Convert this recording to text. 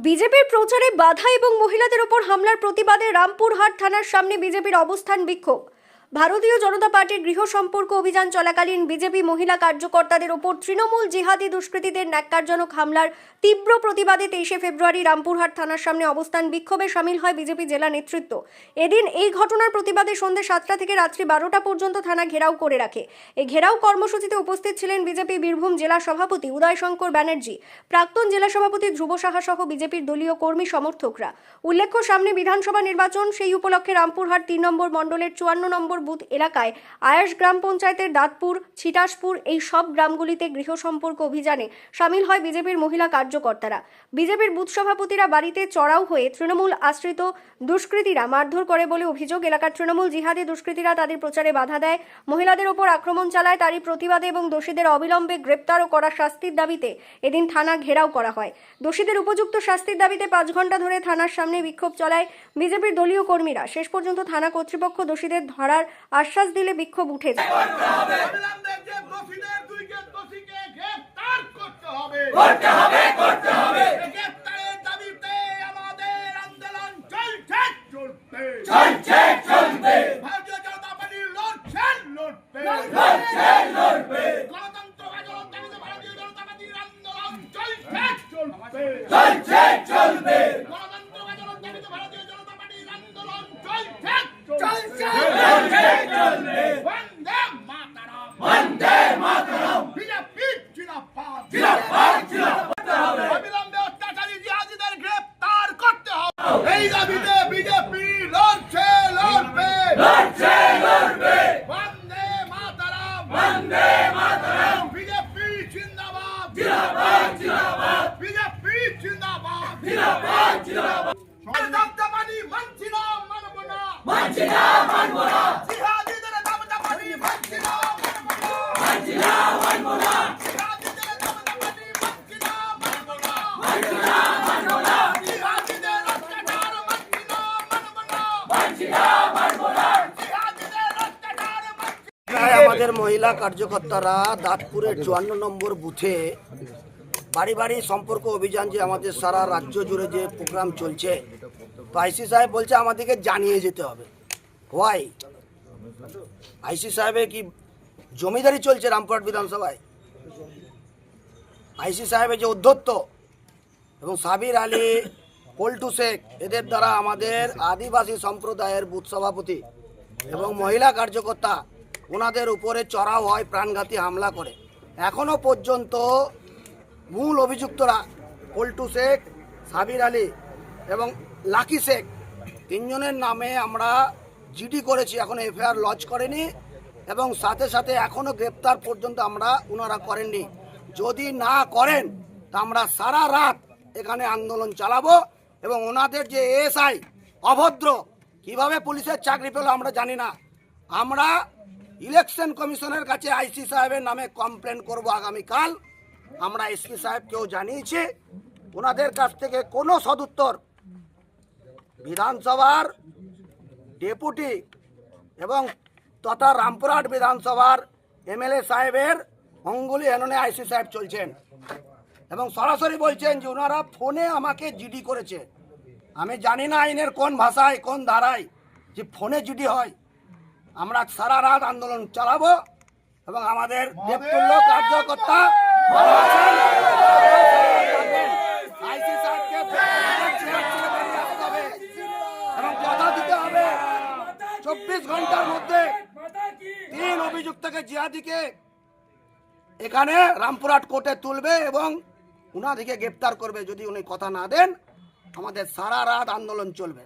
বিজেপির প্রচারে বাধা এবং মহিলাদের ওপর হামলার প্রতিবাদে রামপুরহাট থানার সামনে বিজেপির অবস্থান বিক্ষোভ। ভারতীয় জনতা পার্টির গৃহ সম্পর্ক অভিযান চলাকালীন বিজেপি মহিলা কার্যকর্তাদের ওপর তৃণমূল জিহাদি দুষ্কৃতীদের ন্যাক্কারজনক হামলার তীব্র প্রতিবাদে 23 ফেব্রুয়ারি রামপুরহাট থানার সামনে অবস্থান বিক্ষোভে শামিল হয় বিজেপি জেলা নেতৃত্ব। এদিন এই ঘটনার প্রতিবাদে সন্ধ্যে 7টা থেকে রাত্রি 12টা পর্যন্ত থানা ঘেরাও করে রাখে। এই ঘেরাও কর্মসূচিতে উপস্থিত ছিলেন বিজেপি বীরভূম জেলা সভাপতি উদয়শঙ্কর ব্যানার্জি, প্রাক্তন জেলা সভাপতি ধ্রুব সাহা সহ বিজেপির দলীয় কর্মী সমর্থকরা। উল্লেখ্য, সামনে বিধানসভা নির্বাচন, সেই উপলক্ষে রামপুরহাট 3 নম্বর মণ্ডলের 54 নম্বর বুথ এলাকায় আয়াস গ্রাম পঞ্চায়েতের দাঁতপুর, ছিটাসপুর এই সব গ্রামগুলিতে গৃহ সম্পর্ক অভিযানে শামিল হয় বিজেপির মহিলা কার্যকর্তারা। বিজেপির বুথ সভাপতিরা বাড়িতে চড়াও হয়ে তৃণমূল আশ্রিত দুষ্কৃতীরা মারধর করে বলে অভিযোগ। এলাকার তৃণমূল জিহাদি দুষ্কৃতীরা তাদের প্রচারে বাধা দেয়, মহিলাদের ওপর আক্রমণ চালায়। তারই প্রতিবাদে এবং দোষীদের অবিলম্বে গ্রেপ্তার ও কড়া শাস্তির দাবিতে এদিন থানা ঘেরাও করা হয়। দোষীদের উপযুক্ত শাস্তির দাবিতে 5 ঘন্টা ধরে থানার সামনে বিক্ষোভ চলায় বিজেপির দলীয় কর্মীরা। শেষ পর্যন্ত থানা কর্তৃপক্ষ দোষীদের ধরার আশ্বাস দিলে বিক্ষোভ উঠে যায়। আমাদের মহিলা কার্যকর্তারা দাঁতপুরের 54 নম্বর বুথে বাড়ি বাড়ি সম্পর্ক অভিযান যে আমাদের সারা রাজ্য জুড়ে যে প্রোগ্রাম চলছে, তো আইসি সাহেব বলছে আমাদেরকে জানিয়ে যেতে হবে। হোয়াই? আইসি সাহেবের কি জমিদারি চলছে রামপুরহাট বিধানসভায়? আইসি সাহেবের যে অধ্যত্ত এবং সাবির আলী, পল্টু শেখ, এদের দ্বারা আমাদের আদিবাসী সম্প্রদায়ের বুথ সভাপতি এবং মহিলা কার্যকর্তা ওনাদের উপরে চড়াও হয়, প্রাণঘাতী হামলা করে। এখনও পর্যন্ত মূল অভিযুক্তরা পল্টু শেখ, সাবির আলী এবং লাকি শেখ 3 জনের নামে আমরা জিডি করেছি, এখনও এফআইআর লজ করেনি এবং সাথে সাথে এখনও গ্রেপ্তার পর্যন্ত ওনারা করেননি। যদি না করেন তা আমরা সারা রাত এখানে আন্দোলন চালাবো এবং ওনাদের যে এএসআই অভদ্র, কিভাবে পুলিশের চাকরি পেল আমরা জানি না। আমরা ইলেকশন কমিশনের কাছে আইসি সাহেবের নামে কমপ্লেন করব আগামীকাল। আমরা এসপি সাহেবকেও জানিয়েছি, ওনাদের কাছ থেকে কোনো সদুত্তর বিধানসভার ডেপুটি এবং তথা রামপুরহাট বিধানসভার এমএলএ সাহেবের অঙ্গুলি হেননে আইসি সাহেব চলছেন এবং সরাসরি বলছেন যে ওনারা ফোনে আমাকে জিডি করেছে। আমি জানি না আইনের কোন ভাষায় কোন ধারায় যে ফোনে জিডি হয়। আমরা সারা রাত আন্দোলন চালাবো এবং আমাদের দেবতুল্য কার্যকর্তা এবং কথা দিতে হবে 24 ঘন্টার মধ্যে 3 অভিযুক্তকে জিহাদিকে এখানে রামপুরহাট কোর্টে তুলবে এবং উনাদিকে গ্রেপ্তার করবে। যদি উনি কথা না দেন আমাদের সারা রাত আন্দোলন চলবে।